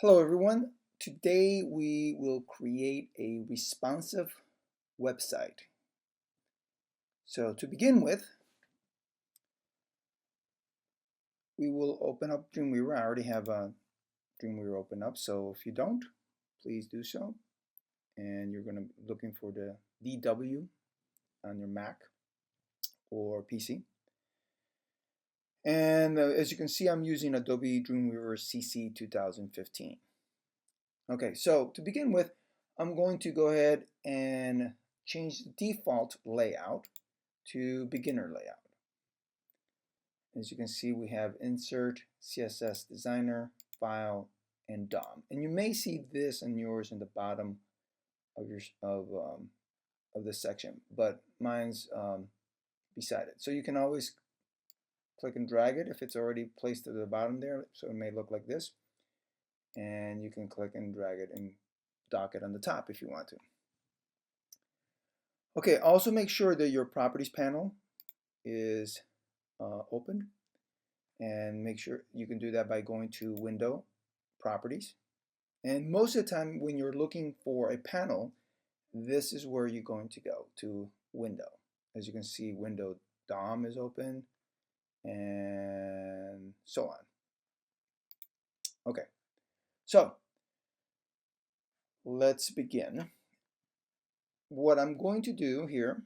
Hello everyone. Today we will create a responsive website. So to begin with, we will open up Dreamweaver. I already have Dreamweaver open up, so if you don't, please do so. And you're going to be looking for the DW on your Mac or PC. And as you can see, I'm using Adobe Dreamweaver CC 2015. Okay, so to begin with, I'm going to go ahead and change the default layout to beginner layout. As you can see, we have Insert, CSS Designer, File, and DOM. And you may see this in yours in the bottom of your of this section, but mine's beside it. So you can always click and drag it if it's already placed at the bottom there. So it may look like this, and you can click and drag it and dock it on the top if you want to. Okay, also make sure that your properties panel is open, and make sure you can do that by going to Window, Properties. And most of the time when you're looking for a panel, this is where you're going to go, to Window. As you can see, Window DOM is open, and so on. Okay, so let's begin. What I'm going to do here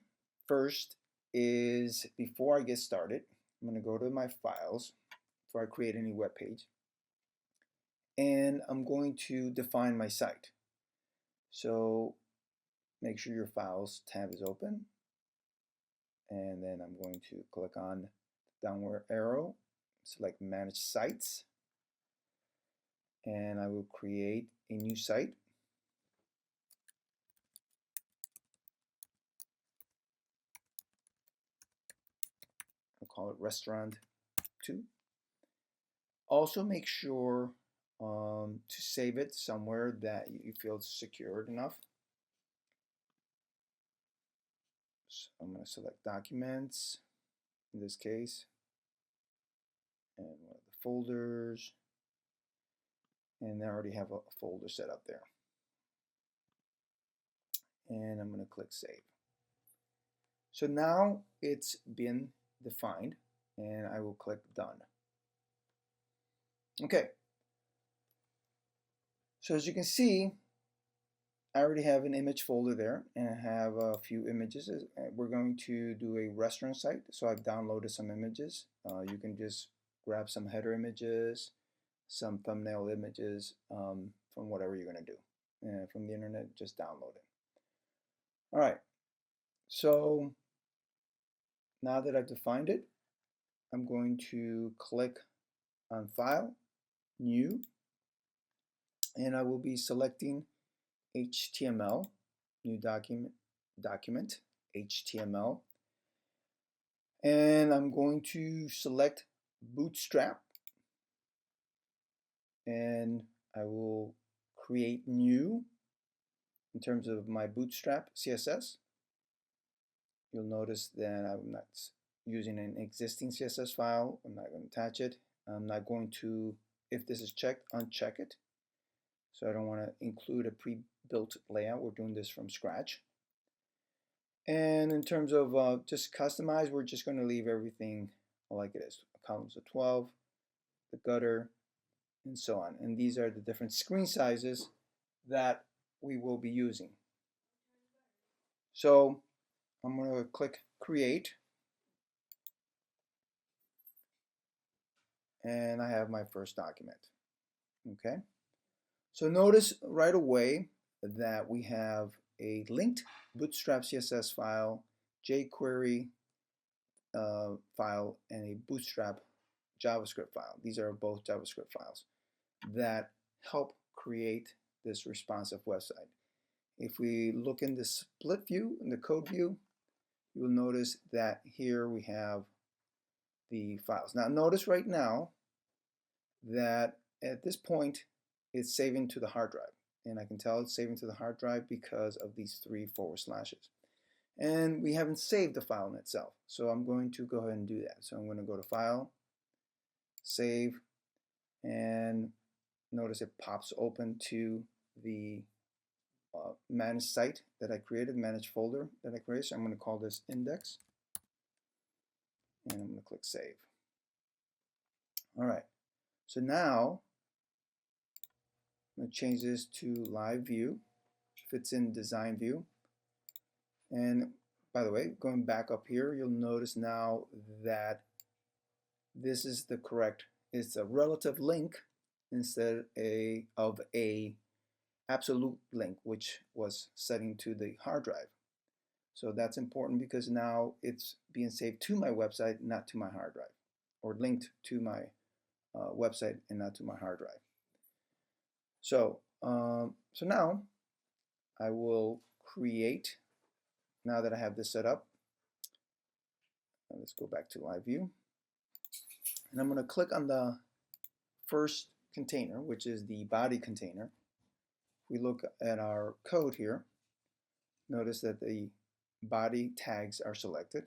first is, before I get started, I'm going to go to my files before I create any web page, and I'm going to define my site. So make sure your files tab is open, and then I'm going to click on the downward arrow, select manage sites, and I will create a new site. I'll call it restaurant 2. Also make sure to save it somewhere that you feel secured enough. So I'm going to select documents in this case, and one of the folders, and I already have a folder set up there. And I'm going to click save. So now it's been defined, and I will click done. Okay, so as you can see, I already have an image folder there, and I have a few images. We're going to do a restaurant site, so I've downloaded some images. You can just grab some header images, some thumbnail images from whatever you're going to do. From the internet, just download it. All right, so now that I've defined it, I'm going to click on File, New, and I will be selecting HTML, new document, HTML, and I'm going to select Bootstrap, and I will create new in terms of my Bootstrap CSS. You'll notice that I'm not using an existing CSS file. I'm not going to attach it. I'm not going to, if this is checked, uncheck it. So I don't want to include a pre-built layout. We're doing this from scratch. And in terms of just customize, we're just going to leave everything like it is. Columns of 12, the gutter, and so on. And these are the different screen sizes that we will be using. So I'm going to click Create, and I have my first document. Okay, so notice right away that we have a linked Bootstrap CSS file, jQuery file, and a Bootstrap JavaScript file. These are both JavaScript files that help create this responsive website. If we look in the split view, in the code view, you will notice that here we have the files. Now notice right now that at this point it's saving to the hard drive, and I can tell it's saving to the hard drive because of these 3 forward slashes. And we haven't saved the file in itself, so I'm going to go ahead and do that. So I'm going to go to File, Save, and notice it pops open to the managed site that I created, managed folder that I created. So I'm going to call this index, and I'm going to click save. All right, so now I'm going to change this to live view, fits in design view. And by the way, going back up here, you'll notice now that this is the correct, it's a relative link instead of a absolute link, which was setting to the hard drive. So that's important because now it's being saved to my website, not to my hard drive, or linked to my website and not to my hard drive. So, so now I will create, now that I have this set up, let's go back to live view. And I'm going to click on the first container, which is the body container. If we look at our code here, notice that the body tags are selected.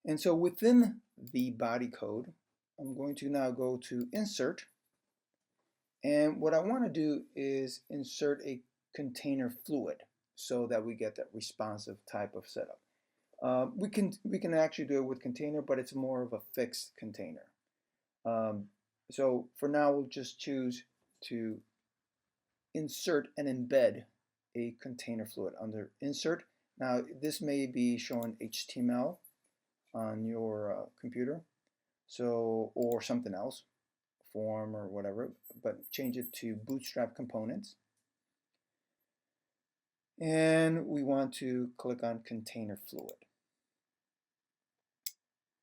And so within the body code, I'm going to now go to insert. And what I want to do is insert a container fluid so that we get that responsive type of setup. We can actually do it with container, but it's more of a fixed container. So for now, we'll just choose to insert and embed a container fluid under insert. Now this may be showing HTML on your computer, so, or something else, form or whatever, but change it to Bootstrap components. And we want to click on container fluid.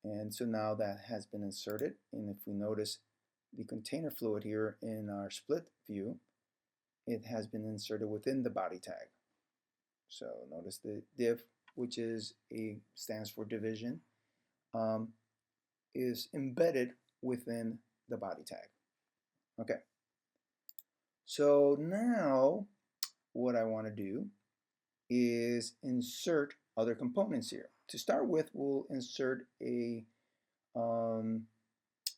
And so now that has been inserted, and if we notice the container fluid here in our split view, it has been inserted within the body tag. So notice the div, which stands for division, is embedded within the body tag. Okay. So now what I want to do is insert other components here. To start with, we'll insert a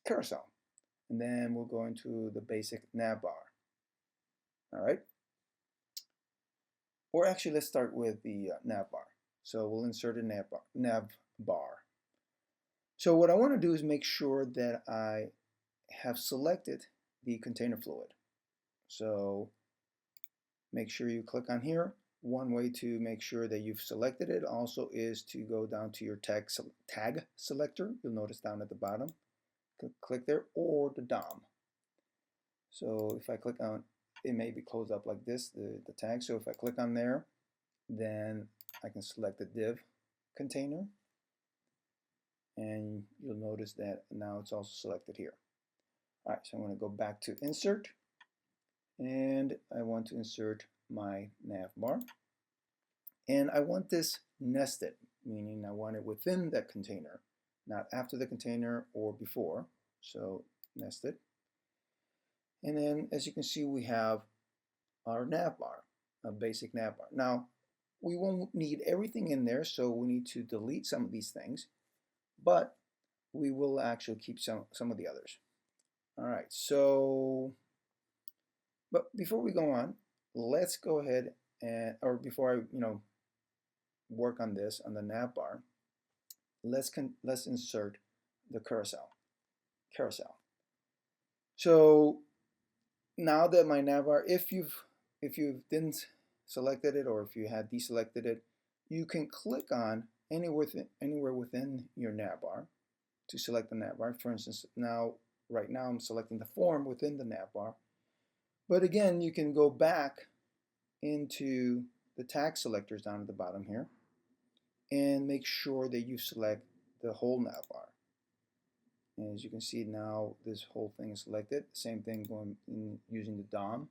carousel, and then we'll go into the basic navbar. All right. Or actually, let's start with the navbar. So we'll insert a navbar. So what I want to do is make sure that I have selected the container fluid. So make sure you click on here. One way to make sure that you've selected it also is to go down to your tag selector. You'll notice down at the bottom. Click there, or the DOM. So if I click on, it may be closed up like this, the tag. So if I click on there, then I can select the div container. And you'll notice that now it's also selected here. All right, so I'm going to go back to insert, and I want to insert my navbar. And I want this nested, meaning I want it within that container, not after the container or before. So nested. And then as you can see, we have our navbar, a basic navbar. Now, we won't need everything in there, so we need to delete some of these things, but we will actually keep some of the others. All right, so, but before we go on, let's go ahead and, or before I, work on this on the navbar, let's insert the carousel. So now that my navbar, if you didn't selected it, or if you had deselected it, you can click on anywhere within your navbar to select the navbar. For instance, right now I'm selecting the form within the navbar. But again, you can go back into the tag selectors down at the bottom here and make sure that you select the whole navbar. And as you can see now, this whole thing is selected. Same thing going in using the DOM.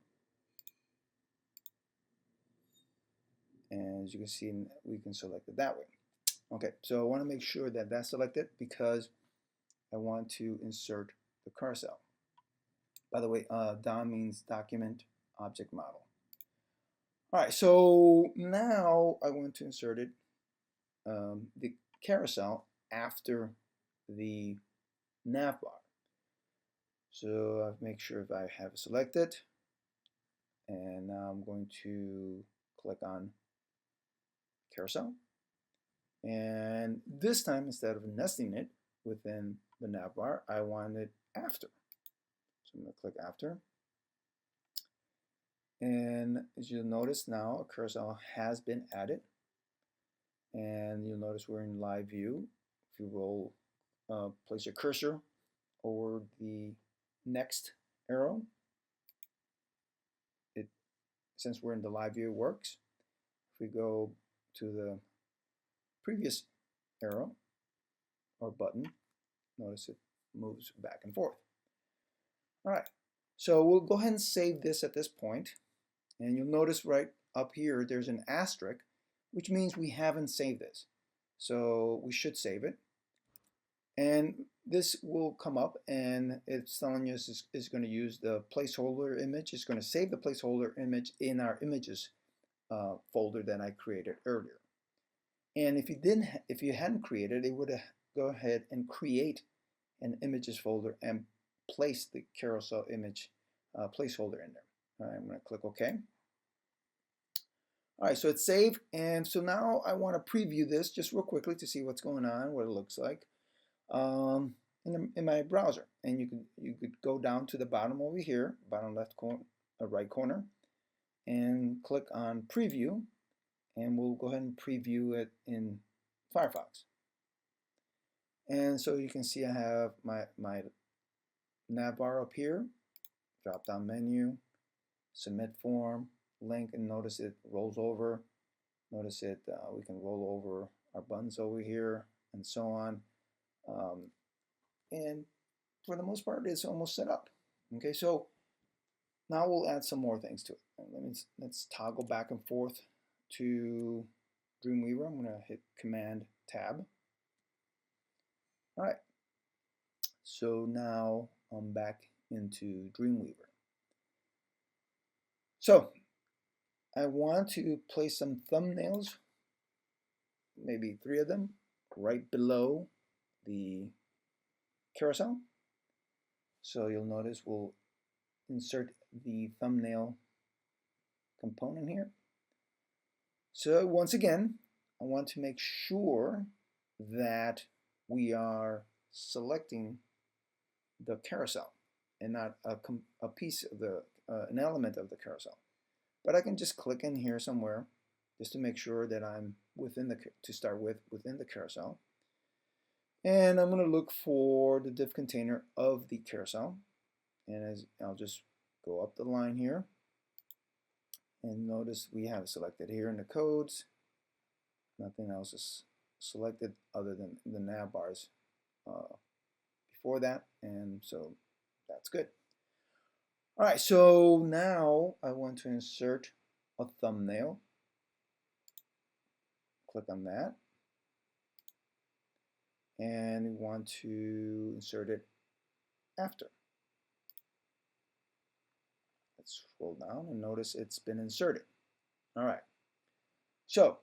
And as you can see, we can select it that way. Okay, so I want to make sure that that's selected because I want to insert the carousel. By the way, DOM means Document Object Model. All right, so now I want to insert it, the carousel after the navbar. So I'll make sure if I have it selected, and now I'm going to click on Carousel. And this time, instead of nesting it within the navbar, I want it after. So I'm going to click after. And as you'll notice now, a carousel has been added. And you'll notice we're in live view. If you will place your cursor over the next arrow, since we're in the live view, it works. If we go to the previous arrow or button, notice it moves back and forth. All right, so we'll go ahead and save this at this point, and you'll notice right up here there's an asterisk, which means we haven't saved this. So we should save it, and this will come up, and it's telling us is going to use the placeholder image. It's going to save the placeholder image in our images folder that I created earlier. And if you hadn't created, it would go ahead and create an images folder and place the carousel image placeholder in there. All right, I'm going to click OK. All right, so it's saved, and so now I want to preview this just real quickly to see what's going on, what it looks like in my browser. And you could go down to the bottom over here, bottom left corner, right corner, and click on Preview, and we'll go ahead and preview it in Firefox. And so you can see I have my navbar up here, drop down menu, submit form, link, and notice it rolls over. Notice it, we can roll over our buttons over here and so on. And for the most part, it's almost set up. Okay, so now we'll add some more things to it. Let's toggle back and forth to Dreamweaver. I'm going to hit Command Tab. All right, so now I'm back into Dreamweaver. So I want to place some thumbnails, maybe 3 of them, right below the carousel. So you'll notice we'll insert the thumbnail component here. So once again, I want to make sure that we are selecting the carousel and not a piece of the an element of the carousel. But I can just click in here somewhere just to make sure that I'm within the carousel. And I'm going to look for the div container of the carousel, and I'll just go up the line here, and notice we have selected here in the codes. Nothing else is selected other than the nav bars before that, and so that's good. All right, so now I want to insert a thumbnail. Click on that, and we want to insert it after. Let's scroll down and notice it's been inserted. All right, so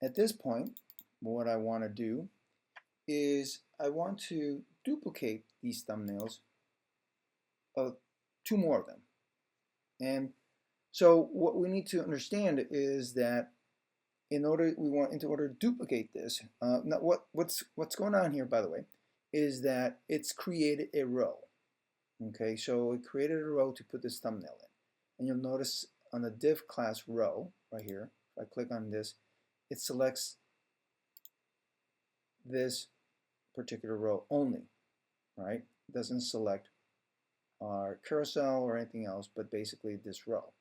at this point, what I want to do is I want to duplicate these thumbnails, 2 more of them. And so what we need to understand is that in order to duplicate this, now what's going on here, by the way, is that it's created a row. Okay, so it created a row to put this thumbnail in, and you'll notice on the div class row right here, if I click on this, it selects this particular row only, right? It doesn't select our carousel or anything else, but basically this row.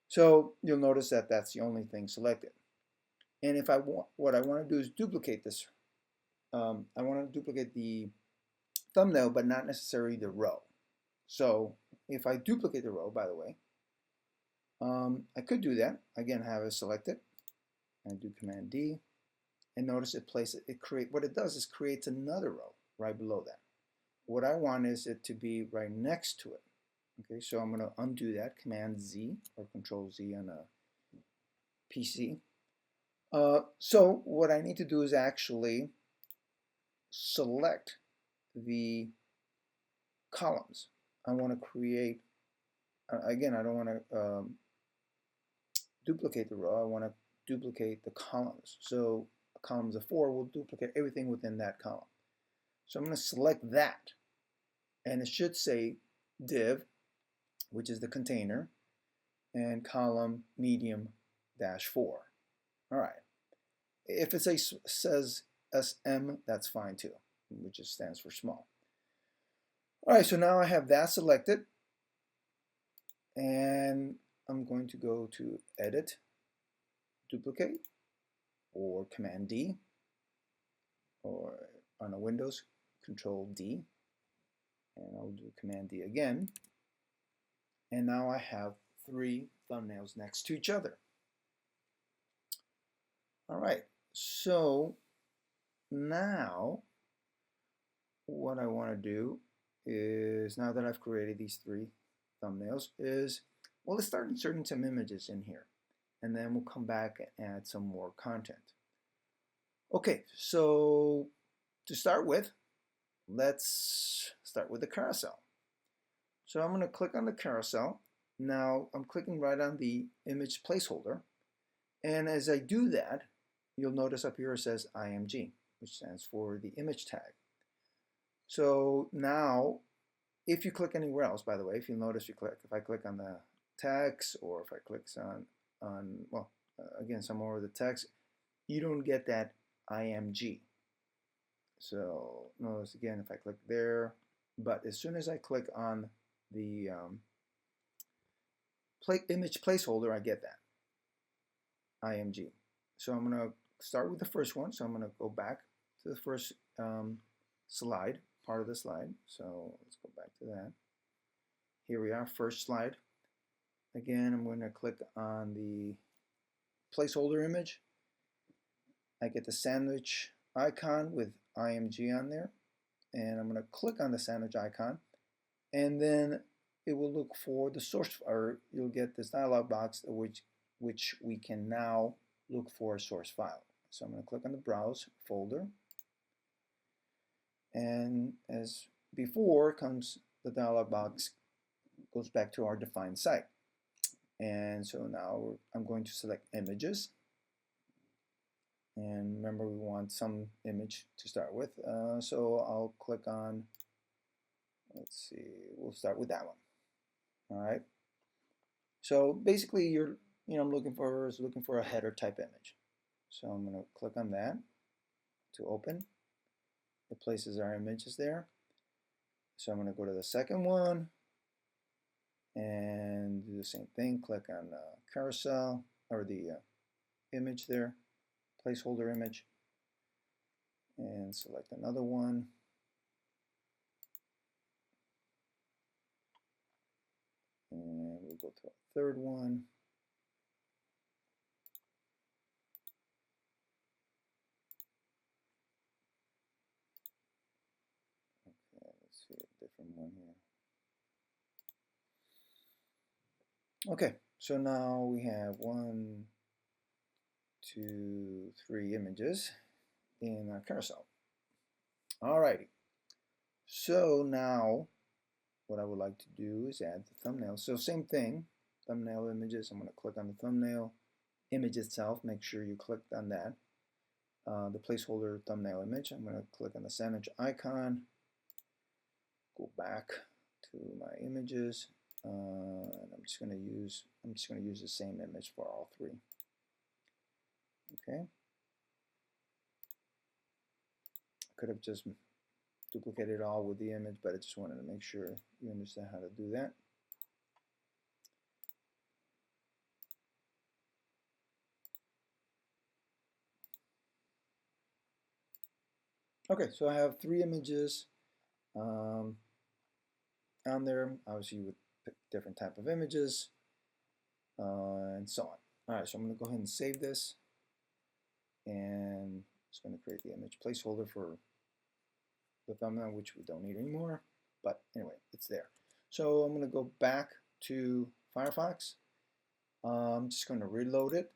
So you'll notice that that's the only thing selected. And if what I want to do is duplicate this. I want to duplicate the thumbnail, but not necessarily the row. So if I duplicate the row, by the way, I could do that. Again, have it selected, and do Command D, and notice what it does is creates another row right below that. What I want is it to be right next to it. Okay, so I'm going to undo that, Command Z or Control Z on a PC. So what I need to do is actually select the columns. I want to create, again, I don't want to duplicate the row. I want to duplicate the columns. So columns of 4 will duplicate everything within that column. So I'm going to select that, and it should say div, which is the container, and column medium -4. All right. If it says SM, that's fine too, which just stands for small. All right, so now I have that selected, and I'm going to go to Edit, Duplicate, or Command D, or on a Windows, Control D, and I'll do Command D again. And now I have 3 thumbnails next to each other. All right, so now what I want to do is, now that I've created these 3 thumbnails, is, well, let's start inserting some images in here, and then we'll come back and add some more content. Okay, so to start with, let's start with the carousel. So I'm going to click on the carousel. Now I'm clicking right on the image placeholder, and as I do that, you'll notice up here it says IMG, which stands for the image tag. So now, if you click anywhere else, by the way, if you notice, if I click on the text, or if I click on again, some more of the text, you don't get that IMG. So notice again, if I click there, but as soon as I click on the image placeholder, I get that IMG. So I'm going to start with the first one. So I'm going to go back to the first slide, part of the slide. So let's go back to that. Here we are, first slide. Again, I'm going to click on the placeholder image. I get the sandwich icon with IMG on there, and I'm going to click on the sandwich icon, and then it will look for the source, or you'll get this dialog box which we can now look for a source file. So I'm going to click on the browse folder, and as before comes the dialog box, goes back to our defined site. And so now I'm going to select images, and remember we want some image to start with, so I'll click on, let's see, we'll start with that one. All right, so basically I'm looking for a header type image, so I'm going to click on that to open. It places our images there. So I'm going to go to the second one and do the same thing. Click on carousel, or the image there, placeholder image, and select another one. And we'll go to our third one. Okay, let's see a different one here. Okay, so now we have 1, 2, 3 images in our carousel. Alrighty, so now what I would like to do is add the thumbnail. So same thing, thumbnail images. I'm going to click on the thumbnail image itself. Make sure you clicked on that. The placeholder thumbnail image. I'm going to click on the sandwich icon. Go back to my images. And I'm just going to use the same image for all 3. Okay. Could have just duplicated it all with the image, but I just wanted to make sure you understand how to do that. Okay, so I have 3 images on there. Obviously, you would pick different type of images and so on. All right, so I'm going to go ahead and save this, and it's going to create the image placeholder for the thumbnail, which we don't need anymore. But anyway, it's there. So I'm going to go back to Firefox. I'm just going to reload it,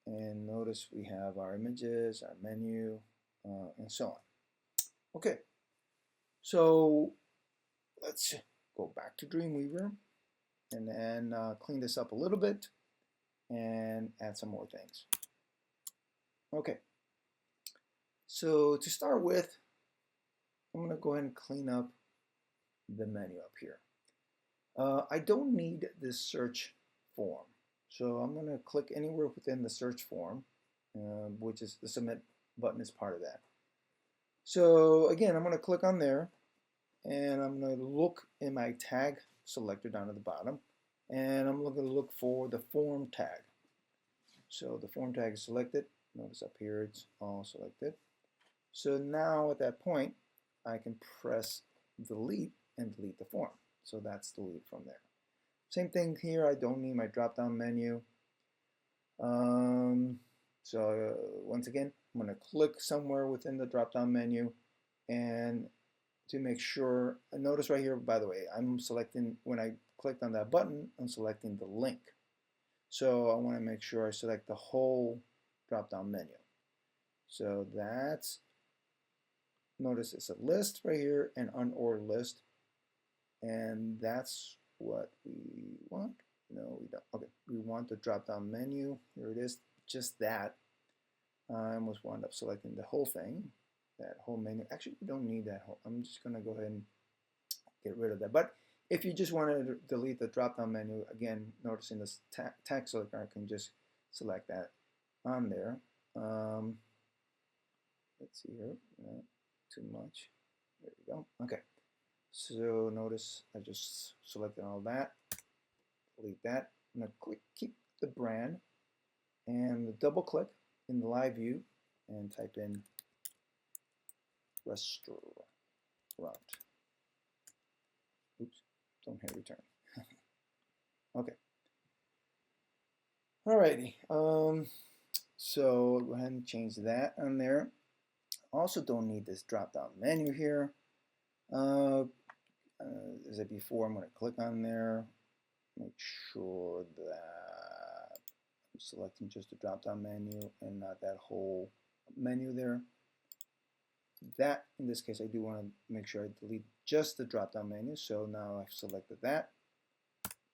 and notice we have our images, our menu, and so on. Okay, so let's go back to Dreamweaver and then clean this up a little bit and add some more things. Okay, so to start with, I'm going to go ahead and clean up the menu up here. I don't need this search form, so I'm going to click anywhere within the search form, which is the submit button is part of that. So again, I'm going to click on there, and I'm going to look in my tag selector down at the bottom, and I'm going to look for the form tag. So the form tag is selected. Notice up here it's all selected. So now at that point, I can press delete and delete the form. So that's delete from there. Same thing here. I don't need my drop-down menu. Once again, I'm going to click somewhere within the drop-down menu, and to make sure, notice right here, by the way, I'm selecting, when I clicked on that button, I'm selecting the link. So I want to make sure I select the whole drop-down menu. So that's, notice it's a list right here, an unordered list, and that's what we want. No, we don't. Okay, we want the drop-down menu. Here it is, just that. I almost wound up selecting the whole thing, that whole menu. Actually, we don't need that whole. I'm just going to go ahead and get rid of that. But if you just want to delete the drop-down menu, again, notice in this tag selector, I can just select that on there. Let's see here, too much. There we go. Okay, so notice I just selected all that. Delete that. I'm going to keep the brand and double click in the live view and type in restaurant. Oops, don't hit return. Okay. Alrighty. So go ahead and change that on there. Also don't need this drop-down menu here. As I said before, I'm going to click on there. Make sure that I'm selecting just the drop-down menu and not that whole menu there. That, in this case, I do want to make sure I delete just the drop-down menu. So now I've selected that.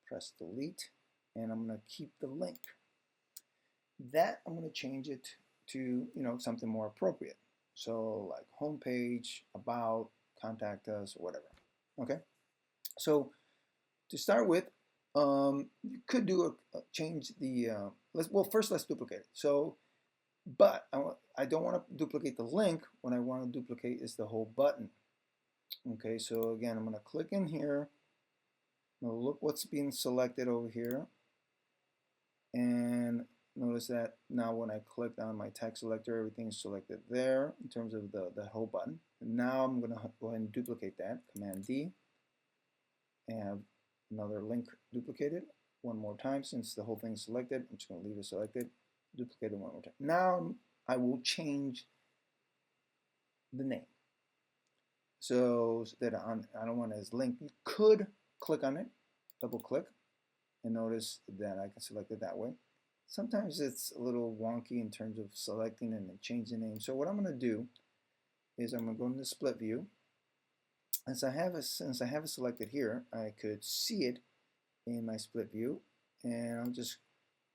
Press delete, and I'm going to keep the link. That I'm going to change it to something more appropriate. So like homepage, about, contact us, or whatever. Okay. So to start with, you could do change the. First let's duplicate it. So, but I don't want to duplicate the link. What I want to duplicate is the whole button. Okay. So again, I'm going to click in here. Now look what's being selected over here, and notice that now when I click on my tag selector, everything's selected there in terms of the whole button. And now I'm going to go ahead and duplicate that, Command D, and have another link duplicated one more time. Since the whole thing's selected, I'm just going to leave it selected, duplicate it one more time. Now I will change the name. So that I don't want it as link. You could click on it, double click, and notice that I can select it that way. Sometimes it's a little wonky in terms of selecting and then changing the name. So what I'm going to do is I'm going to go into the split view. And since I have it selected here, I could see it in my split view, and I'm just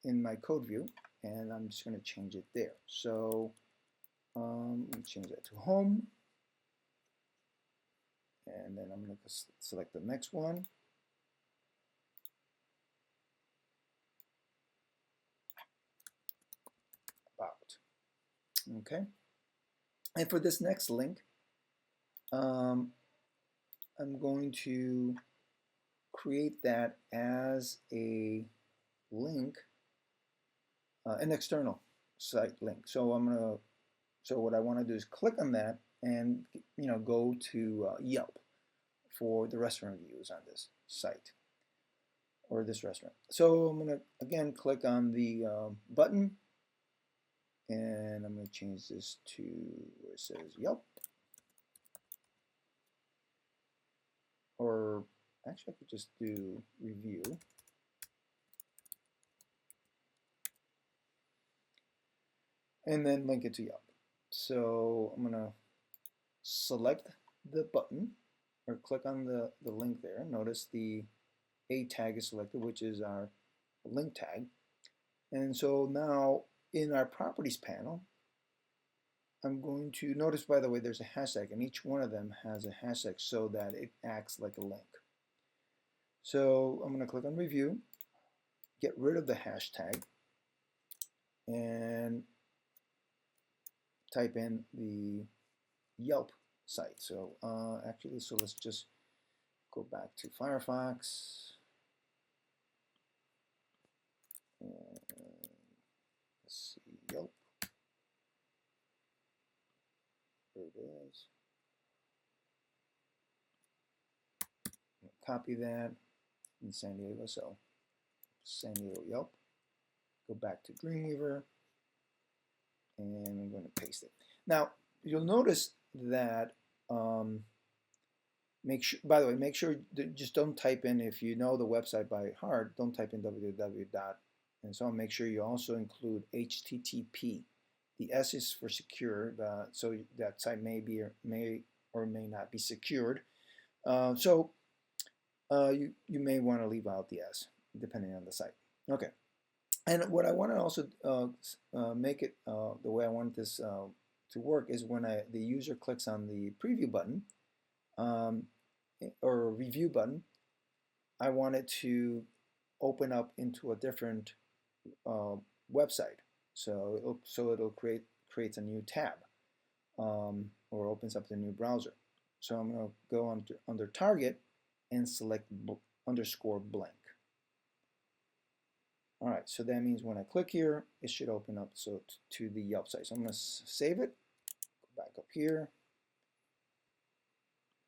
in my code view, and I'm just going to change it there. So let me change that to home, and then I'm going to select the next one. About. Okay. And for this next link, I'm going to create that as a link, an external site link. So what I want to do is click on that and go to Yelp for the restaurant reviews on this site or this restaurant. So I'm going to again click on the button, and I'm going to change this to where it says Yelp. Or actually I could just do review. And then link it to Yelp. So I'm going to select the button or click on the link there. Notice the A tag is selected, which is our link tag. And so now in our properties panel, I'm going to notice, by the way, there's a hashtag, and each one of them has a hashtag so that it acts like a link. So I'm going to click on review, get rid of the hashtag, and type in the Yelp site. So actually, so let's just go back to Firefox. And let's see, Yelp. There it is. Copy that in San Diego. So San Diego Yelp. Go back to Dreamweaver, and I'm going to paste it. Now you'll notice that by the way, make sure just don't type in, if you know the website by heart, don't type in www. And so make sure you also include HTTP. The S is for secure, so that site may or may not be secured. You may want to leave out the S depending on the site. Okay. And what I want to also make it the way I want this to work is when the user clicks on the preview button or review button, I want it to open up into a different website. So it'll creates a new tab or opens up the new browser. So I'm going to go under target and select _blank. All right, so that means when I click here, it should open up to the Yelp site. So I'm going to save it, go back up here.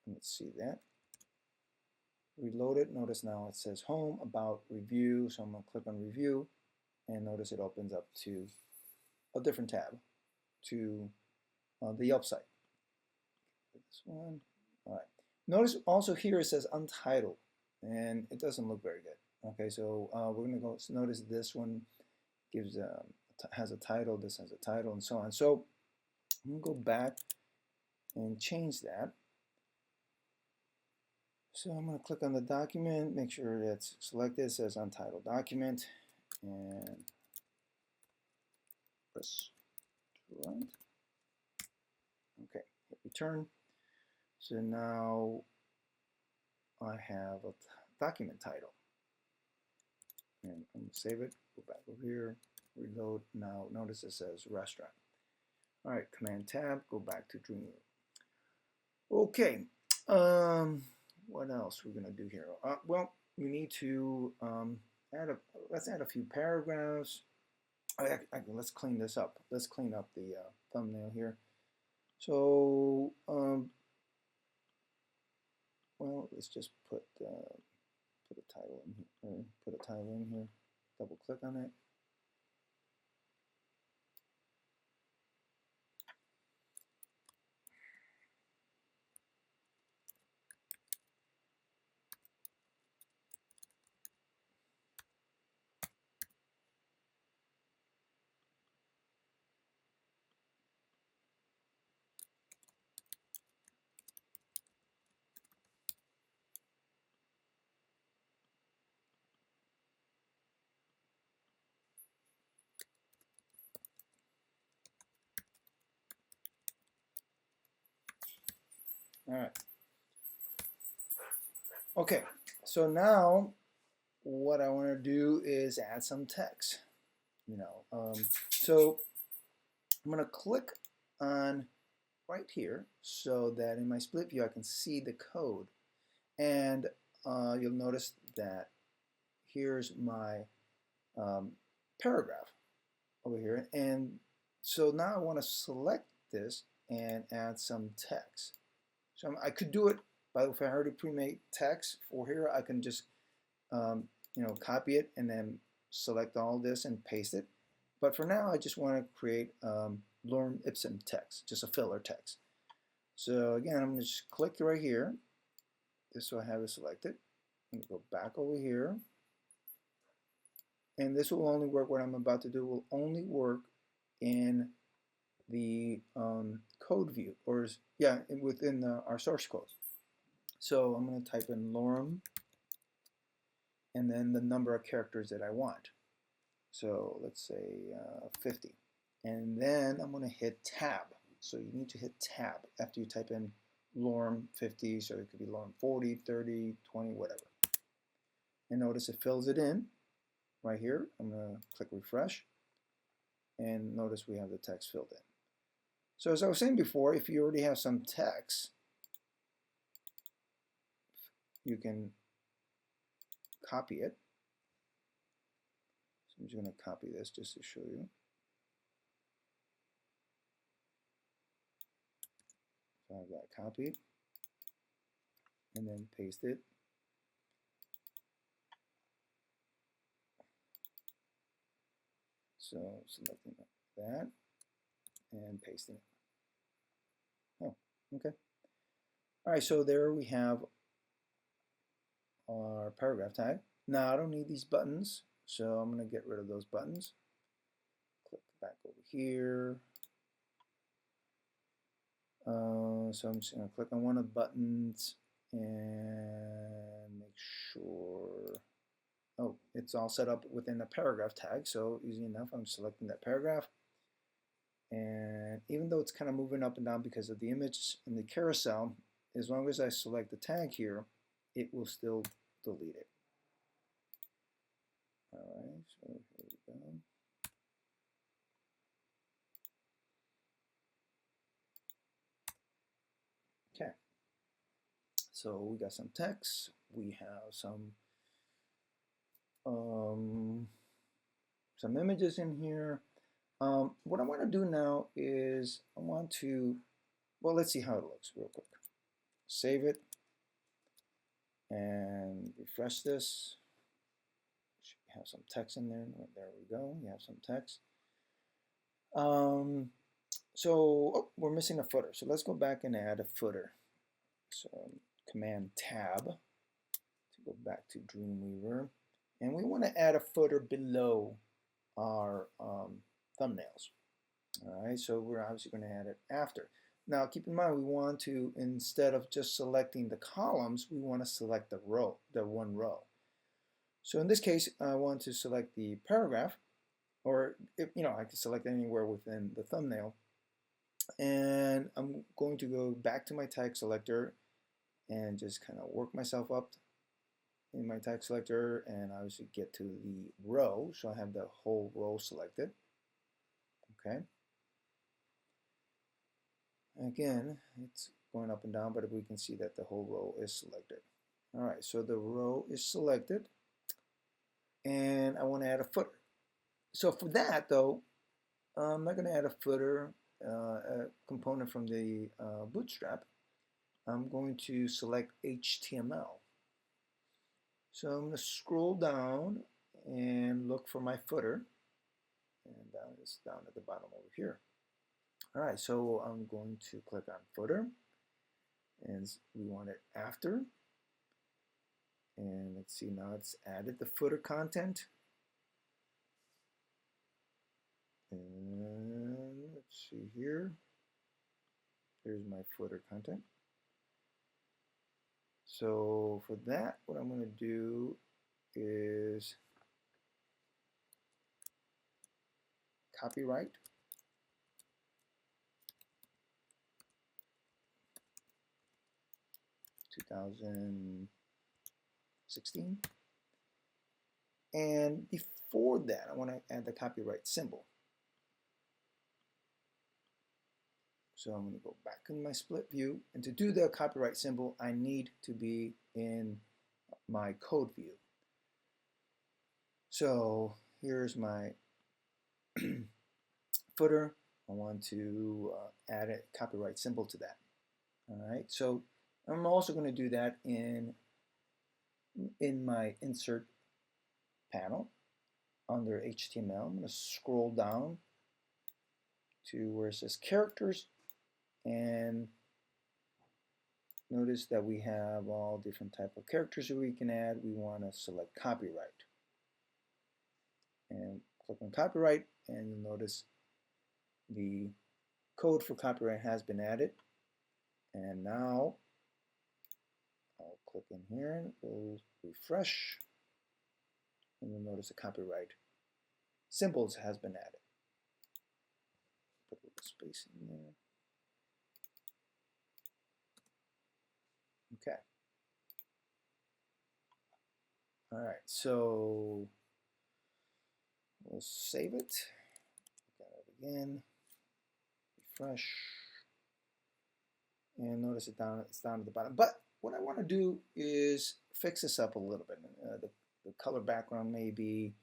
Let's see that. Reload it. Notice now it says home, about, review. So I'm going to click on review, and notice it opens up to a different tab, to the Yelp site. This one. All right. Notice also here it says untitled, and it doesn't look very good. Okay, so we're going to go. So notice this one has a title. This has a title, and so on. So I'm going to go back and change that. So I'm going to click on the document, make sure that's selected. It says untitled document, and press run. Okay, hit return. So now I have a document title. And I'm going to save it, go back over here, reload. Now notice it says restaurant. All right, Command Tab, go back to Dreamweaver. Okay, what else we're going to do here? Well, we need to let's add a few paragraphs. Let's clean this up. Let's clean up the thumbnail here. So, well, let's just put a title in here, or put a title in here. Double click on it. All right. Okay, so now what I want to do is add some text. So I'm going to click on right here so that in my split view I can see the code, and you'll notice that here's my paragraph over here, and so now I want to select this and add some text. So I could do it, but if I already pre-made text for here, I can just copy it and then select all this and paste it. But for now, I just want to create lorem ipsum text, just a filler text. So again, I'm going to just click right here. This will have it selected. I'm going to go back over here. And this will only work, what I'm about to do will only work in the code view, or within our source code. So I'm going to type in lorem and then the number of characters that I want. So let's say 50. And then I'm going to hit tab. So you need to hit tab after you type in lorem 50, so it could be lorem 40, 30, 20, whatever. And notice it fills it in right here. I'm going to click refresh, and notice we have the text filled in. So as I was saying before, if you already have some text, you can copy it. So I'm just going to copy this just to show you. So I've got copied and then paste it. So selecting that and pasting it. Oh, okay. All right, so there we have our paragraph tag. Now I don't need these buttons, so I'm going to get rid of those buttons. Click back over here. So I'm just going to click on one of the buttons and make sure, oh, it's all set up within the paragraph tag, so easy enough. I'm selecting that paragraph, and even though it's kind of moving up and down because of the image in the carousel, as long as I select the tag here, it will still delete it. All right, so here we go. Okay, so we got some text, we have some images in here. What I want to do now is I want to, well, let's see how it looks real quick. Save it and refresh this. Should have some text in there. There we go. You have some text. So we're missing a footer. So let's go back and add a footer. So Command Tab to go back to Dreamweaver. And we want to add a footer below our thumbnails. All right, so we're obviously going to add it after. Now keep in mind, we want to, instead of just selecting the columns, we want to select the row, the one row. So in this case, I want to select the paragraph, or if, you know, I can select anywhere within the thumbnail. And I'm going to go back to my tag selector and just kind of work myself up in my tag selector and obviously get to the row. So I have the whole row selected. Okay. Again, it's going up and down, but we can see that the whole row is selected. All right, so the row is selected, and I want to add a footer. So for that, though, I'm not going to add a footer a component from the Bootstrap. I'm going to select HTML. So I'm going to scroll down and look for my footer, and it's down at the bottom over here. All right, so I'm going to click on footer, and we want it after. And let's see, now it's added the footer content. And let's see here. Here's my footer content. So for that, what I'm going to do is copyright. (2016). And before that, I want to add the copyright symbol. So I'm going to go back in my split view, and to do the copyright symbol, I need to be in my code view. So here's my footer. I want to add a copyright symbol to that. All right, so I'm also going to do that in my insert panel under HTML. I'm going to scroll down to where it says characters, and notice that we have all different type of characters that we can add. We want to select copyright and click on copyright, and you'll notice the code for copyright has been added. And now click in here, we'll refresh, and you'll notice the copyright symbols has been added. Put a little space in there. Okay. All right, so we'll save it. Got it again. Refresh. And notice it's down at the bottom. But what I want to do is fix this up a little bit. The color background may be,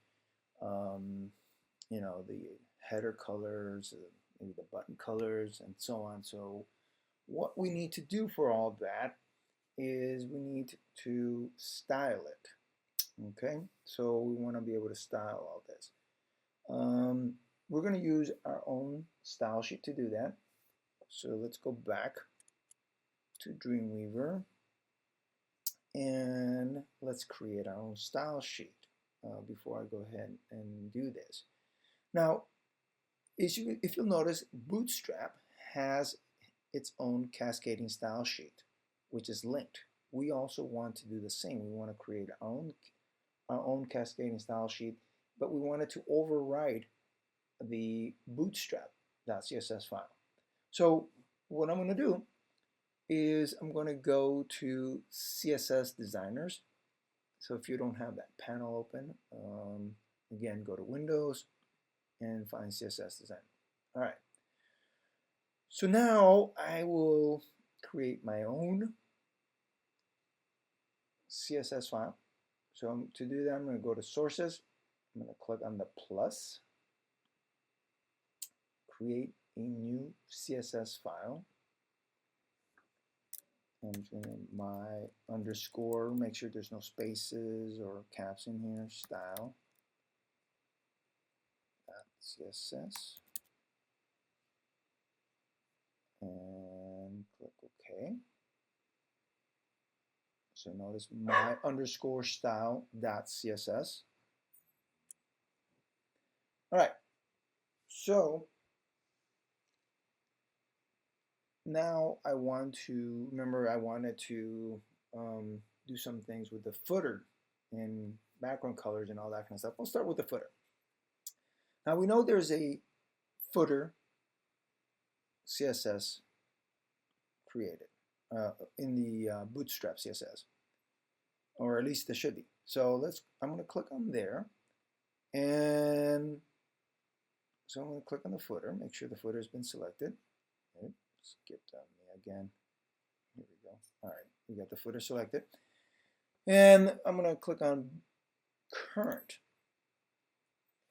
you know, the header colors, maybe the button colors, and so on. So what we need to do for all that is we need to style it. Okay, so we want to be able to style all this. We're going to use our own style sheet to do that. So let's go back to Dreamweaver and let's create our own style sheet before I go ahead and do this. Now, if you'll notice, Bootstrap has its own cascading style sheet, which is linked. We also want to do the same. We want to create our own cascading style sheet, but we want it to override the Bootstrap.css file. So what I'm going to do is I'm going to go to CSS Designers. So if you don't have that panel open, again, go to Windows and find CSS Designer. All right. So now I will create my own CSS file. So to do that, I'm going to go to Sources. I'm going to click on the plus, create a new CSS file. And my underscore, make sure there's no spaces or caps in here, style .css, and click OK. So notice my underscore style .css. All right, so now I want to, remember I wanted to do some things with the footer and background colors and all that kind of stuff. We'll start with the footer. Now we know there's a footer CSS created in the Bootstrap CSS, or at least there should be. So I'm going to click on there, and so I'm going to click on the footer, make sure the footer has been selected. Okay, skip down there again. Here we go. All right, we got the footer selected, and I'm going to click on current,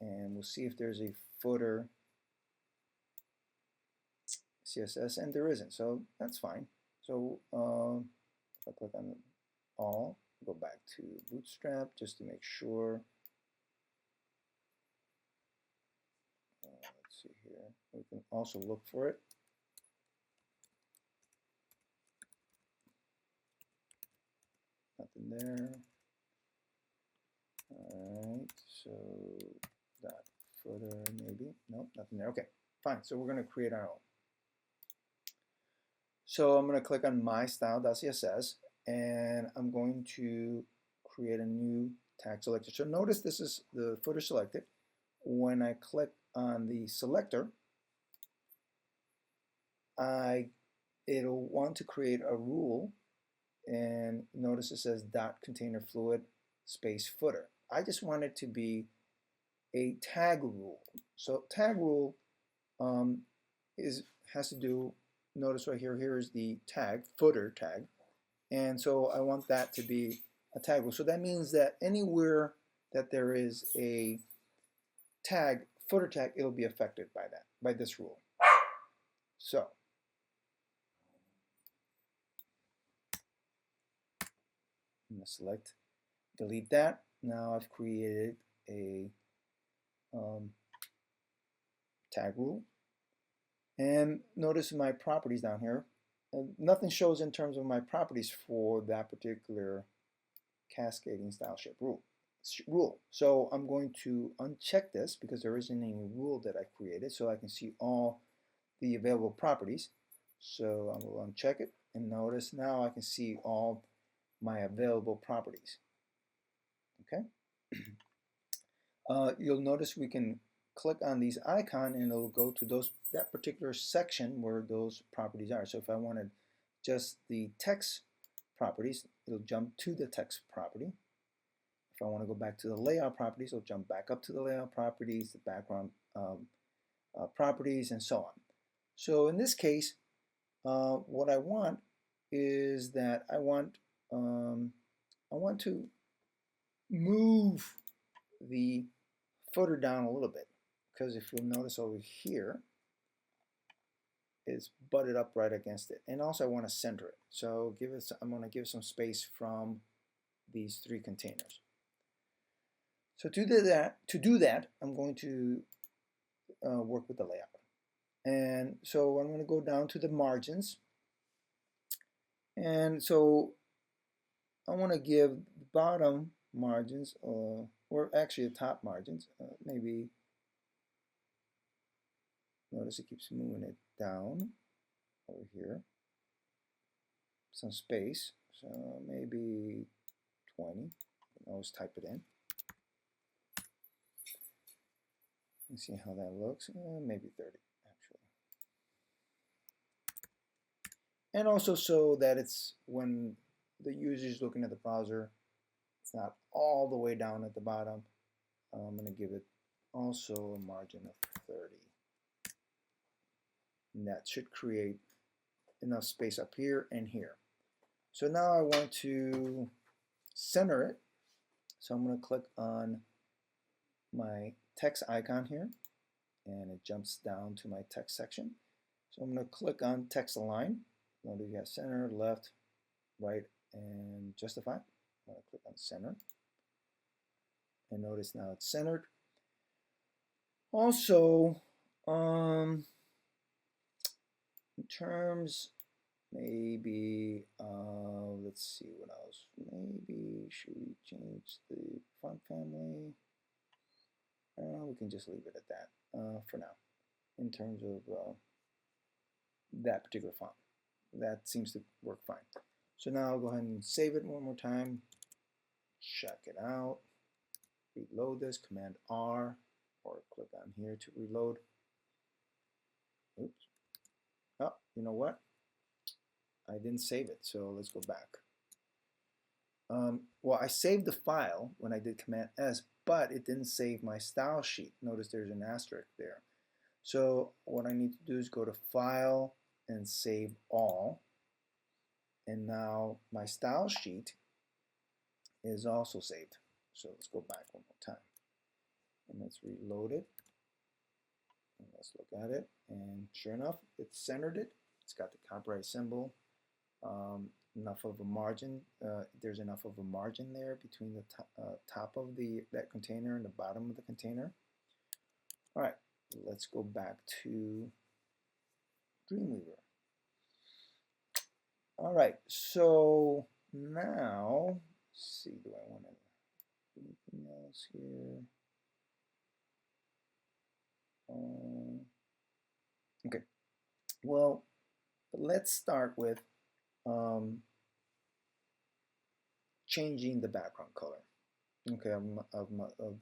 and we'll see if there's a footer CSS, and there isn't, so that's fine. So if I click on all, go back to Bootstrap just to make sure. Let's see here. We can also look for it. Nothing there. All right, so that footer maybe. Nope, nothing there. Okay, fine. So we're going to create our own. So I'm going to click on my style.css, and I'm going to create a new tag selector. So notice this is the footer selected. When I click on the selector, it'll want to create a rule, and notice it says .container fluid space footer. I just want it to be a tag rule. So tag rule has to do, notice right here, here is the tag, footer tag, and so I want that to be a tag rule. So that means that anywhere that there is a tag, footer tag, it'll be affected by that, by this rule. So I'm going to select, delete that. Now I've created a tag rule. And notice my properties down here. Nothing shows in terms of my properties for that particular cascading style shape rule. So I'm going to uncheck this because there isn't any rule that I created, so I can see all the available properties. So I will uncheck it, and notice now I can see all my available properties. Okay. You'll notice we can click on these icons and it'll go to that particular section where those properties are. So if I wanted just the text properties, it'll jump to the text property. If I want to go back to the layout properties, it'll jump back up to the layout properties, the background properties, and so on. So in this case, what I want is that I want to move the footer down a little bit, because if you'll notice over here, it's butted up right against it. And also I want to center it. So I'm going to give some space from these three containers. So to do that, I'm going to work with the layout. And so I'm going to go down to the margins. And so I want to give the bottom margins, or actually the top margins, maybe, notice it keeps moving it down over here, some space, so maybe 20, you can always type it in. Let's see how that looks, maybe 30 actually. And also so that it's, when the user is looking at the browser, it's not all the way down at the bottom. I'm going to give it also a margin of 30. And that should create enough space up here and here. So now I want to center it. So I'm going to click on my text icon here, and it jumps down to my text section. So I'm going to click on text align. Notice you have center, left, right, and justify. I'm going to click on center. And notice now it's centered. Also, in terms, maybe, let's see what else. Maybe should we change the font family? We can just leave it at that for now, in terms of that particular font. That seems to work fine. So now I'll go ahead and save it one more time. Check it out. Reload this, Command R, or click on here to reload. Oops. Oh, you know what? I didn't save it, so let's go back. Well, I saved the file when I did Command S, but it didn't save my style sheet. Notice there's an asterisk there. So what I need to do is go to File and Save All. And now my style sheet is also saved. So let's go back one more time. And let's reload it. And let's look at it. And sure enough, it's centered it. It's got the copyright symbol. Enough of a margin. There's enough of a margin there between the top of that container and the bottom of the container. All right, let's go back to Dreamweaver. All right, so now, let's see, do I want to do anything else here? Okay, well, let's start with changing the background color, okay, of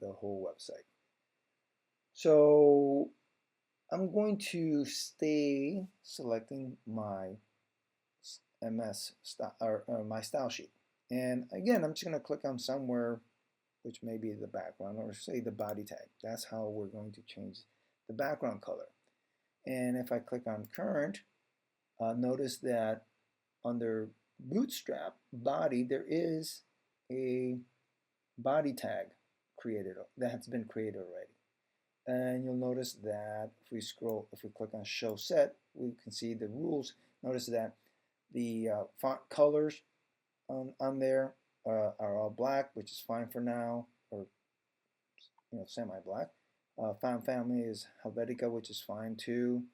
the whole website. So I'm going to stay selecting my MS style, or my style sheet, and again I'm just going to click on somewhere which may be the background, or say the body tag. That's how we're going to change the background color. And if I click on current, notice that under Bootstrap body there is a body tag created that has been created already. And you'll notice that if we click on show set, we can see the rules. Notice that the font colors on there are all black, which is fine for now, or semi-black. Font family is Helvetica, which is fine too,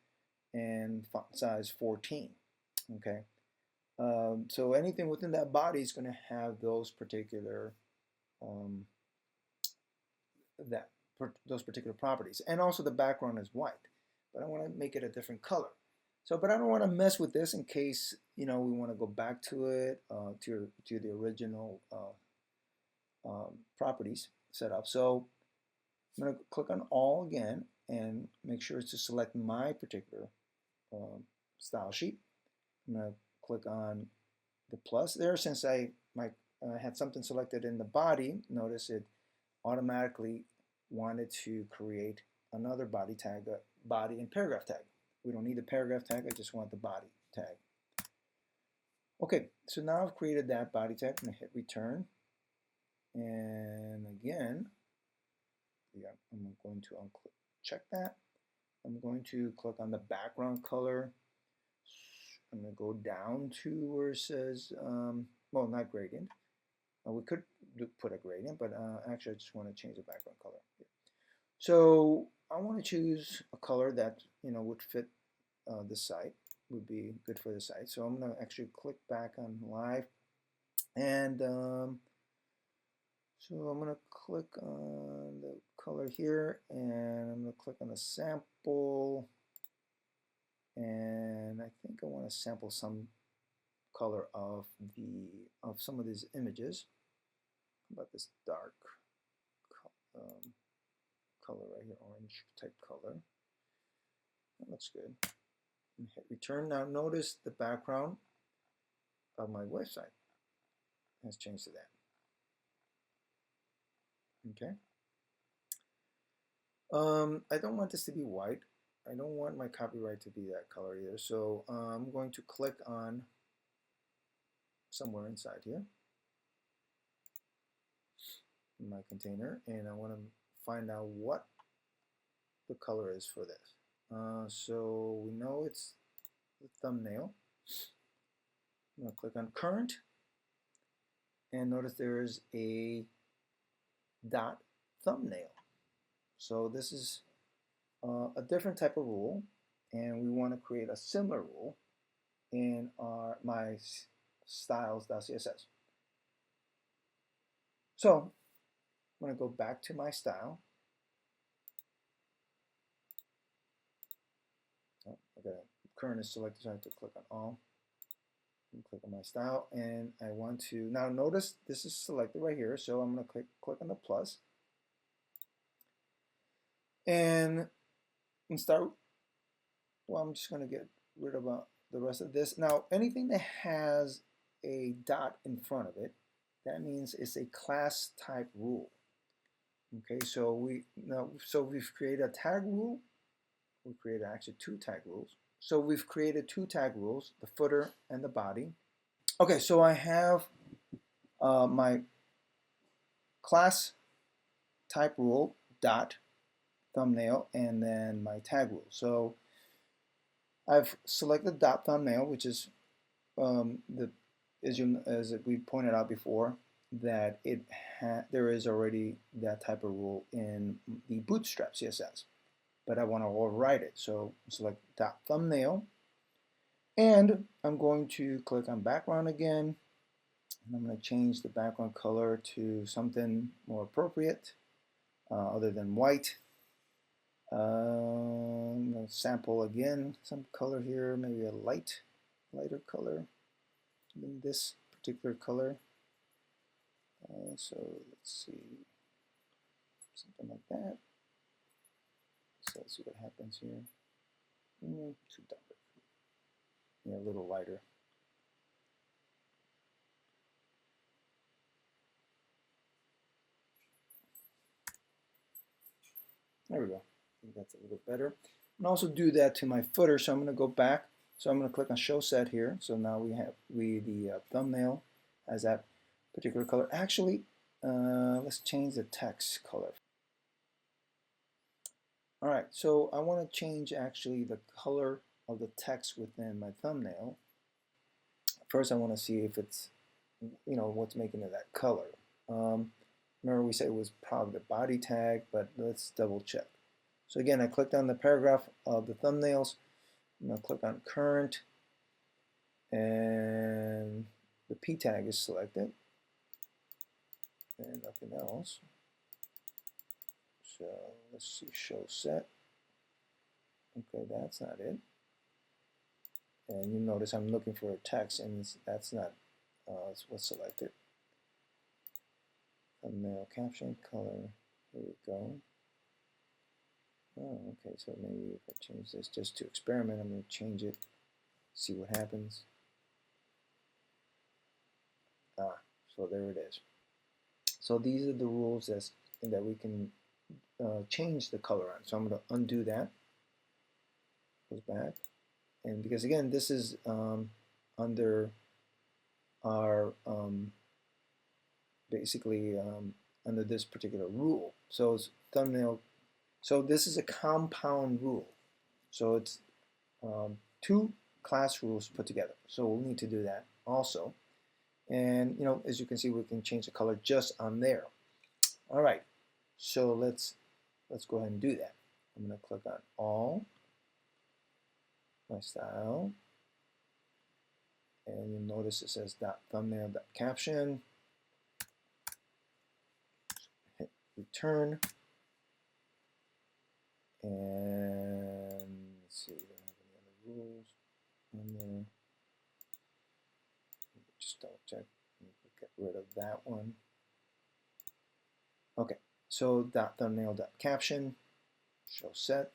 and font size 14. Okay, so anything within that body is going to have those particular those particular properties, and also the background is white, but I want to make it a different color. So, but I don't want to mess with this in case, we want to go back to it, to the original properties setup. So I'm going to click on all again and make sure to select my particular style sheet. I'm going to click on the plus there. Since I had something selected in the body, notice it automatically wanted to create another body tag, body and paragraph tag. We don't need the paragraph tag, I just want the body tag. Okay, so now I've created that body tag. I'm going to hit return. And again, I'm going to check that. I'm going to click on the background color. I'm going to go down to where it says, well, not gradient. We could put a gradient, but actually I just want to change the background color. So I want to choose a color that would fit the site, would be good for the site. So I'm going to actually click back on live, and so I'm going to click on the color here, and I'm going to click on the sample, and I think I want to sample some color of some of these images. How about this dark color right here, orange type color? That looks good. And hit return. Now notice the background of my website has changed to that. Okay. I don't want this to be white. I don't want my copyright to be that color either. So I'm going to click on somewhere inside here in my container, and I want to find out what the color is for this. So we know it's the thumbnail. I'm going to click on current, and notice there is a dot thumbnail. So this is a different type of rule, and we want to create a similar rule in my styles.css. So I'm going to go back to my style. Oh, I got current is selected, so I have to click on all. And click on my style, and I want to now notice this is selected right here. So I'm going to click on the plus, and start. Well, I'm just going to get rid of the rest of this. Now, anything that has a dot in front of it, that means it's a class type rule. Okay, so we've created a tag rule. We created actually two tag rules. So we've created two tag rules, the footer and the body. Okay, so I have my class type rule dot thumbnail and then my tag rule. So I've selected dot thumbnail, which is as we pointed out before, that there is already that type of rule in the Bootstrap CSS, but I want to override it. So select dot thumbnail, and I'm going to click on background again, and I'm going to change the background color to something more appropriate, other than white. I'm going to sample again some color here, maybe a lighter color than this particular color. So let's see, something like that. So let's see what happens here. Too dark. Yeah, a little lighter. There we go. I think that's a little better. And also do that to my footer. So I'm going to go back. So I'm going to click on Show Set here. So now we have the thumbnail has that particular color. Actually, let's change the text color. All right, so I want to change actually the color of the text within my thumbnail. First, I want to see if it's, what's making it that color. Remember we said it was probably the body tag, but let's double check. So again, I clicked on the paragraph of the thumbnails. I'm going to click on current, and the P tag is selected, and nothing else. So let's see, show set. Okay, that's not it. And you notice I'm looking for a text, and that's not what's selected. Thumbnail caption color. Here we go. Oh, okay. So maybe if I change this just to experiment, I'm going to change it. See what happens. So there it is. So these are the rules that we can change the color on. So I'm going to undo that. Goes back. And because again, this is under our basically under this particular rule. So it's thumbnail. So this is a compound rule. So it's two class rules put together. So we'll need to do that also. And you know, as you can see, we can change the color just on there. All right. So let's go ahead and do that. I'm going to click on all, my style, and you'll notice it says .thumbnail.caption. Hit return, and let's see, we don't have any other rules on there. Just double check. Get rid of that one. Okay, so .thumbnail.caption, show set,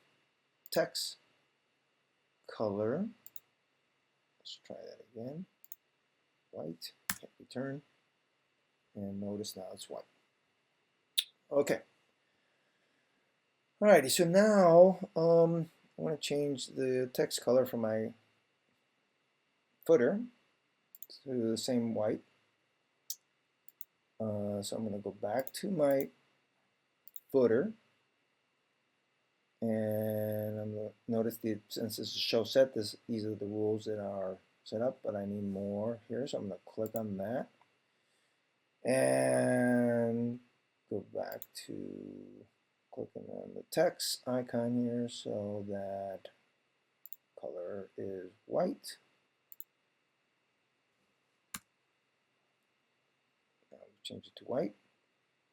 text, color. Let's try that again. White, hit return, and notice now it's white. Okay. Alrighty, so now I want to change the text color for my footer to the same white. So I'm going to go back to my footer, and I'm going to notice since this is show set, these are the rules that are set up, but I need more here, so I'm going to click on that and go back to clicking on the text icon here so that color is white. Now we change it to white.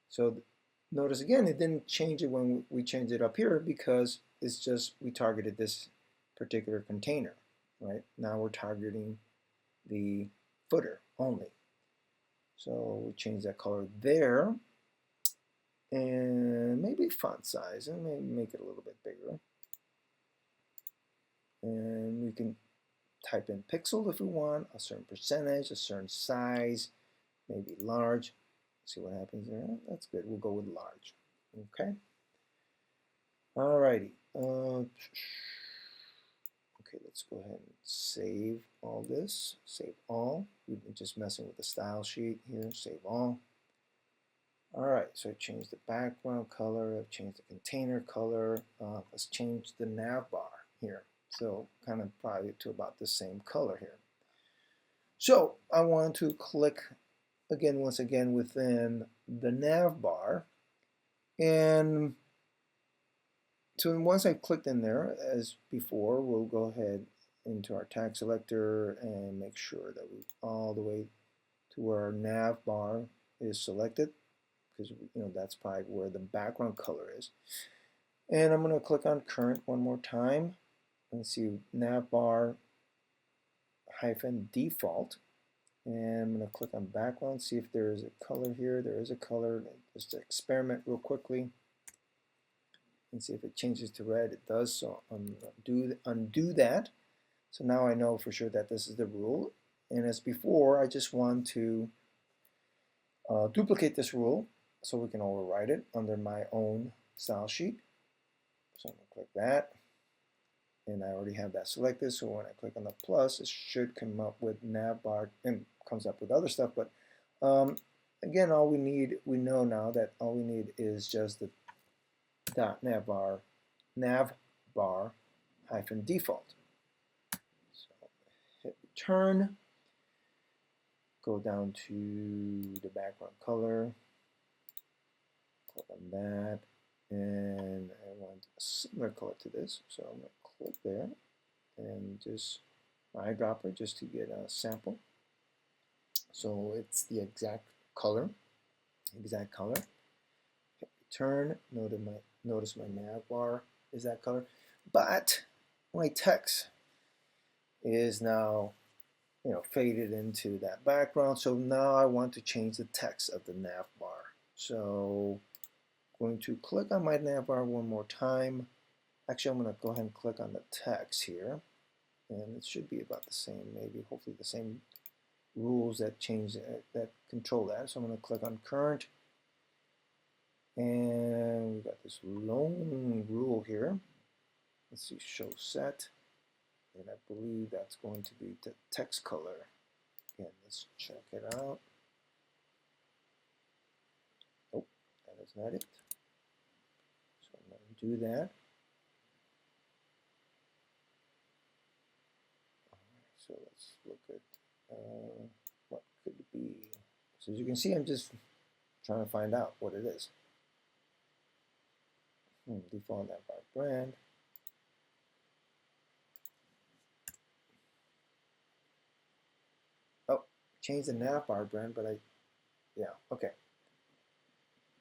So notice again, it didn't change it when we changed it up here because it's just we targeted this particular container, right? Now we're targeting the footer only. So we change that color there, and maybe font size, and maybe make it a little bit bigger. And we can type in pixel if we want, a certain percentage, a certain size, maybe large. See what happens there. That's good. We'll go with large. Okay. Alrighty. Okay, let's go ahead and save all this. Save all. We've been just messing with the style sheet here. Save all. Alright, so I changed the background color. I've changed the container color. Let's change the nav bar here. So kind of probably to about the same color here. So I want to click once again within the nav bar, and so once I clicked in there as before, we'll go ahead into our tag selector and make sure that we all the way to where our nav bar is selected, because you know that's probably where the background color is. And I'm going to click on current one more time and see nav bar -default. And I'm going to click on background, see if there is a color here. There is a color. Just to experiment real quickly and see if it changes to red. It does, so undo that. So now I know for sure that this is the rule. And as before, I just want to duplicate this rule so we can override it under my own style sheet. So I'm going to click that. And I already have that selected, so when I click on the plus, it should come up with navbar, and comes up with other stuff. But again, we know now that all we need is just the .navbar -default. So hit return, go down to the background color, click on that, and I want a similar color to this, so I'm going to click there and just eyedropper just to get a sample. So it's the exact color. Hit return. Notice my nav bar is that color, but my text is now, faded into that background. So now I want to change the text of the nav bar. So I'm going to click on my nav bar one more time. Actually, I'm going to go ahead and click on the text here, and it should be about the same, maybe hopefully the same rules that change that control that. So I'm going to click on current, and we've got this lone rule here. Let's see, show set, and I believe that's going to be the text color. Again, let's check it out. Nope, that is not it. So I'm going to do that. So let's look at what could it be. So as you can see, I'm just trying to find out what it is. Default Navbar brand. Oh, change the Navbar brand, but yeah, okay.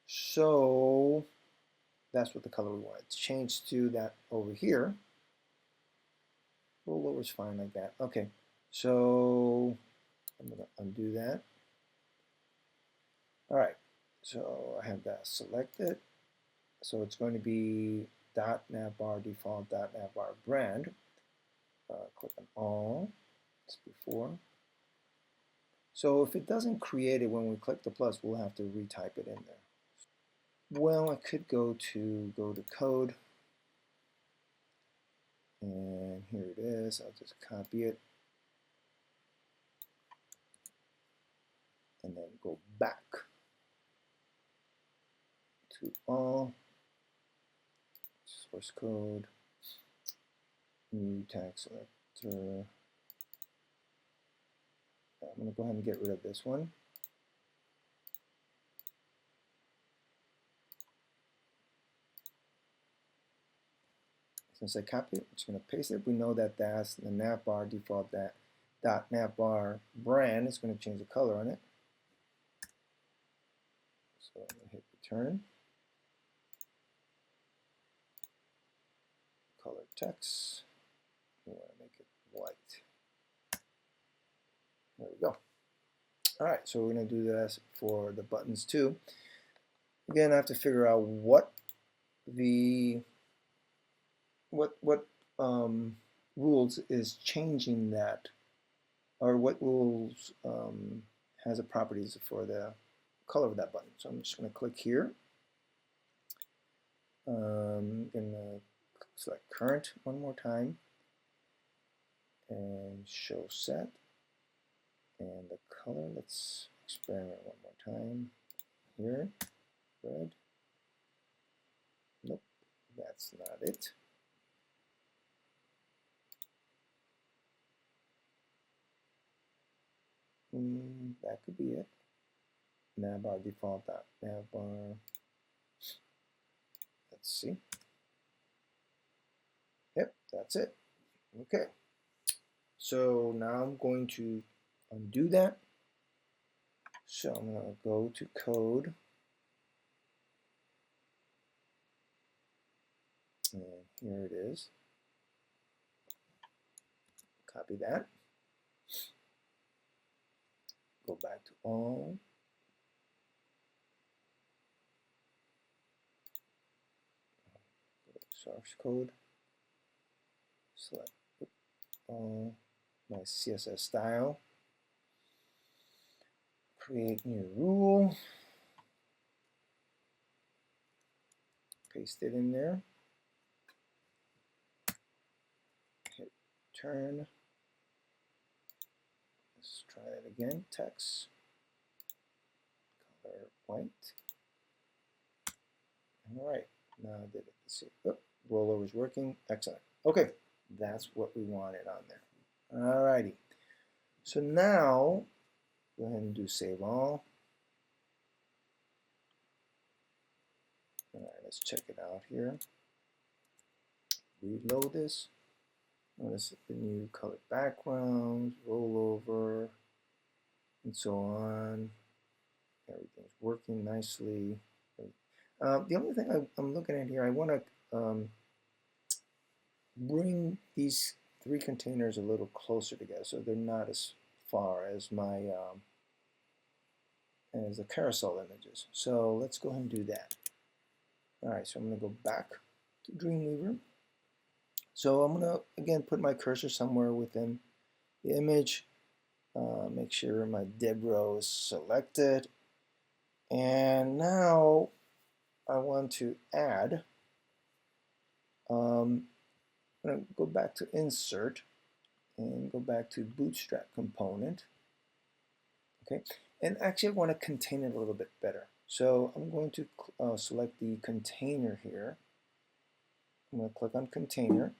So that's what the color we want. It's changed to that over here. Rollover is fine like that. Okay, so I'm going to undo that. All right, so I have that selected. So it's going to be .navbar default .navbar brand. Click on all. It's before. So if it doesn't create it when we click the plus, we'll have to retype it in there. Well, I could go to code, and here it is. I'll just copy it and then go back to all, source code, new tag selector. I'm going to go ahead and get rid of this one. Since I copied it, I'm just going to paste it. We know that that's the navbar default .navbar brand. It's going to change the color on it. So I'm going to hit return. Color text. We want to make it white. There we go. All right, so we're going to do this for the buttons too. Again, I have to figure out what rules is changing that, or what rules has the properties for the color of that button. So I'm just going to click here. I'm going to select current one more time and show set. And the color, let's experiment one more time. Here, red. Nope, that's not it. That could be it. Navbar default .navbar. Let's see. Yep, that's it. Okay. So now I'm going to undo that. So I'm going to go to code. And here it is. Copy that. Go back to all. Go to source code. Select all. My CSS style. Create new rule. Paste it in there. Hit return. Let's try it again. Text. Color white. All right. Now I did it. Let's see. Oh, rollover is working. Excellent. Okay. That's what we wanted on there. Alrighty. So now, go ahead and do save all. All right, let's check it out here. Reload this. Notice the new colored backgrounds, rollover, and so on. Everything's working nicely. The only thing I'm looking at here, I want to bring these three containers a little closer together, so they're not as far as my as the carousel images. So let's go ahead and do that. All right, so I'm going to go back to Dreamweaver. So I'm going to again put my cursor somewhere within the image. Make sure my div row is selected, and now I want to add. I'm going to go back to Insert and go back to Bootstrap component. Okay, and actually I want to contain it a little bit better. So I'm going to select the container here. I'm going to click on container.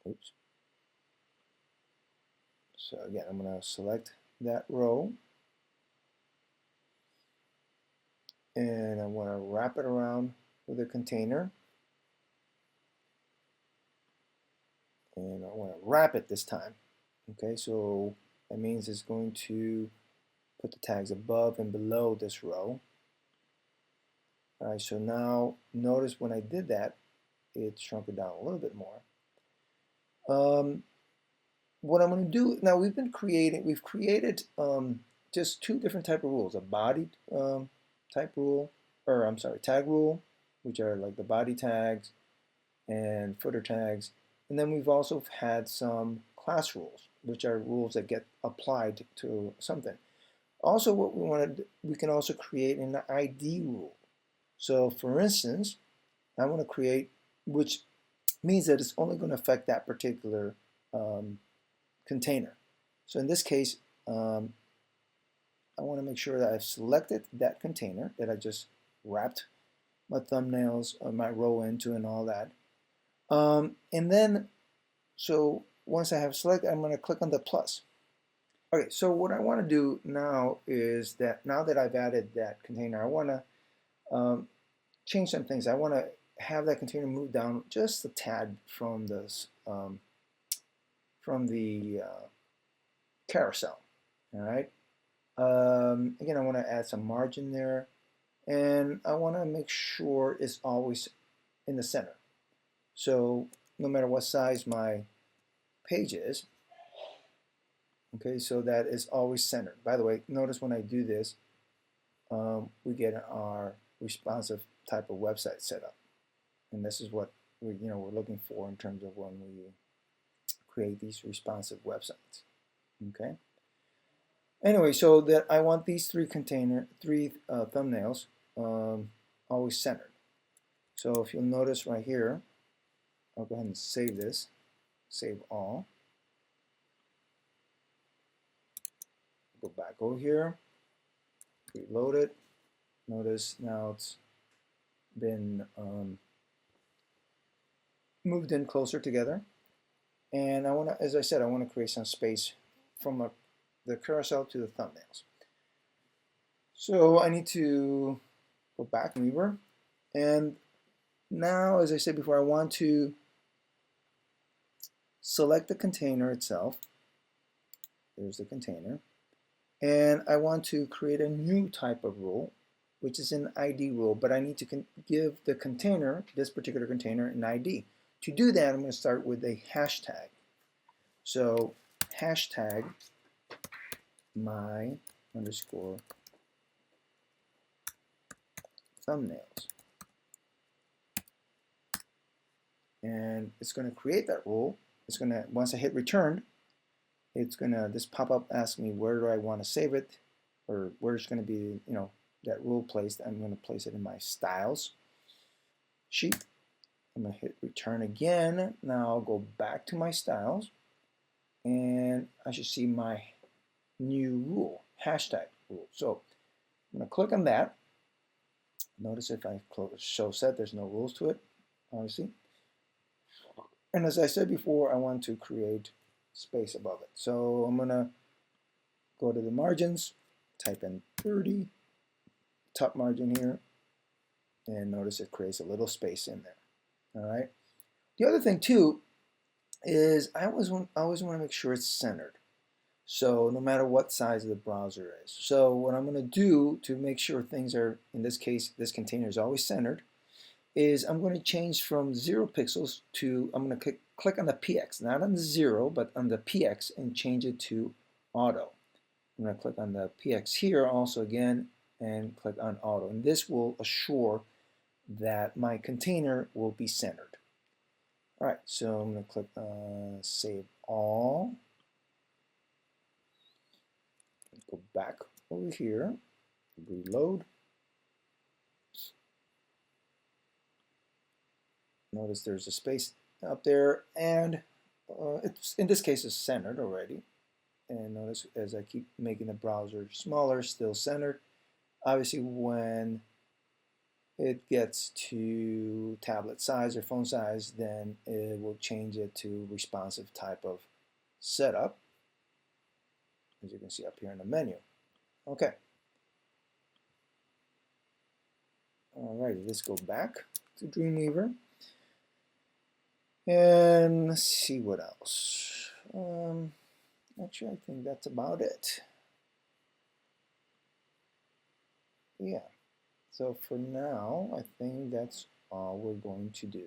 Oops. So again, I'm going to select that row, and I want to wrap it around with a container, and I want to wrap it this time. Okay, so that means it's going to put the tags above and below this row. All right, so now notice when I did that, it shrunk it down a little bit more. What I'm going to do now, we've created just two different type of rules: a body type rule, or I'm sorry, tag rule, which are like the body tags and footer tags, and then we've also had some class rules, which are rules that get applied to something. Also, what we can also create an ID rule. So, for instance, I want to create, which means that it's only going to affect that particular container. So in this case, I want to make sure that I've selected that container that I just wrapped my thumbnails, my row into, and all that. And then, so once I have selected, I'm going to click on the plus. Okay, so what I want to do now is that now that I've added that container, I want to change some things. I want to have that container move down just a tad from this carousel. All right. Again, I want to add some margin there, and I want to make sure it's always in the center. So no matter what size my page is, okay, so that is always centered. By the way, notice when I do this, we get our responsive type of website set up, and this is what we're looking for in terms of when we create these responsive websites. Okay. Anyway, so that I want these three thumbnails always centered. So if you'll notice right here, I'll go ahead and save this, save all. Go back over here, reload it. Notice now it's been moved in closer together. And I want to, as I said, I want to create some space from the carousel to the thumbnails. So I need to go back, Weaver, and now, as I said before, I want to select the container itself. There's the container. And I want to create a new type of rule, which is an ID rule, but I need to give the container, this particular container, an ID. To do that, I'm going to start with a hashtag. So hashtag my underscore thumbnails. And it's going to create that rule. It's going to, once I hit return, it's going to, this pop-up asks me where do I want to save it, or where it's going to be, that rule placed. I'm going to place it in my styles sheet. I'm going to hit return again. Now I'll go back to my styles, and I should see my new rule, hashtag rule. So I'm going to click on that. Notice if I close show set, there's no rules to it, obviously. And as I said before, I want to create space above it. So I'm going to go to the margins, type in 30, top margin here, and notice it creates a little space in there. All right. The other thing too is I always want to make sure it's centered. So no matter what size the browser is. So what I'm going to do to make sure things are, in this case, this container is always centered, is I'm going to change from 0 pixels to, I'm going to click on the PX, not on the 0, but on the PX, and change it to auto. I'm going to click on the PX here also again and click on auto. And this will assure that my container will be centered. All right, so I'm going to click Save All. Go back over here, reload. Notice there's a space up there, and it's, in this case, it's centered already. And notice as I keep making the browser smaller, still centered. Obviously, when it gets to tablet size or phone size, then it will change it to responsive type of setup, as you can see up here in the menu. Okay. All right, let's go back to Dreamweaver. And let's see what else. Actually, I think that's about it. Yeah. So for now, I think that's all we're going to do.